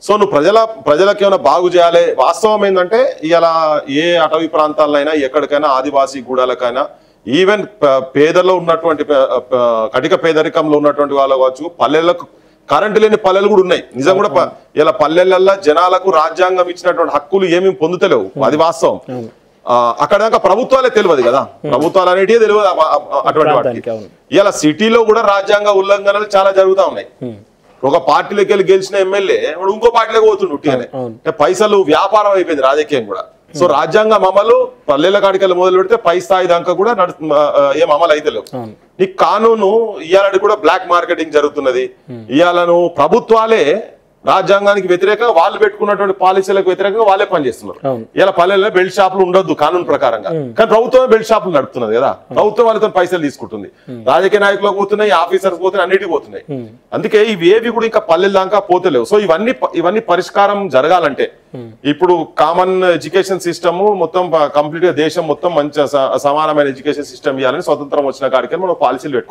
So నువ్వు ప్రజలకు ఏమైనా బాగు చేయాలి. వాస్తవం ఏంటంటే ఇలా ఏ అటవీ ప్రాంతాలైనా ఎక్కడికైనా ఆదివాసీ గూడాలకైనా ఈవెన్ పేదలో ఉన్నటువంటి కటిక పేదరికంలో ఉన్నటువంటి వాళ్ళు కావచ్చు, పల్లెలకు కరెంటు లేని పల్లెలు కూడా ఉన్నాయి. నిజం కూడా ఇలా పల్లెలల్లో జనాలకు రాజ్యాంగం ఇచ్చినటువంటి హక్కులు ఏమేమి పొందుతలేవు, అది వాస్తవం. అక్కడ దాకా ప్రభుత్వాలే తెలియదు కదా, ప్రభుత్వాలు అనేటివి తెలియదు అటువంటి వాటికి. ఇలా సిటీలో కూడా రాజ్యాంగ ఉల్లంఘనలు చాలా జరుగుతూ ఉన్నాయి. ఒక పార్టీలోకి వెళ్ళి గెలిచిన ఎమ్మెల్యే ఇంకో పార్టీలోకి పోతుండు ఉట్టిగానే. పైసలు వ్యాపారం అయిపోయింది రాజకీయం కూడా. సో రాజ్యాంగం అమలు పల్లెల కాడికలు మొదలు పెడితే పై స్థాయి దాకా కూడా ఏం అమలు అయితే లేవు. ఈ కానూను ఇవాళ కూడా బ్లాక్ మార్కెటింగ్ జరుగుతున్నది. ఇవాళను ప్రభుత్వాలే రాజ్యాంగానికి వ్యతిరేకంగా వాళ్ళు పెట్టుకున్నటువంటి పాలసీలకు వ్యతిరేకంగా వాళ్ళే పనిచేస్తున్నారు. ఇలా పల్లెల్లో బెల్ట్ షాపులు ఉండొద్దు కానూన్ ప్రకారంగా, కానీ ప్రభుత్వమే బెల్ట్ షాపులు నడుపుతున్నది కదా. ప్రభుత్వం వాళ్ళతో పైసలు తీసుకుంటుంది, రాజకీయ నాయకులకు పోతున్నాయి, ఆఫీసర్స్ పోతున్నాయి, అన్నిటికీ పోతున్నాయి. అందుకే ఇవేవి కూడా ఇంకా పల్లెల దాకా పోతలేవు. సో ఇవన్నీ పరిష్కారం జరగాలంటే ఇప్పుడు కామన్ ఎడ్యుకేషన్ సిస్టమ్ మొత్తం కంప్లీట్ గా దేశం మొత్తం మంచి సమానమైన ఎడ్యుకేషన్ సిస్టమ్ ఇవ్వాలని స్వతంత్రం వచ్చిన కాడికి మనం పాలసీలు పెట్టుకోవాలి.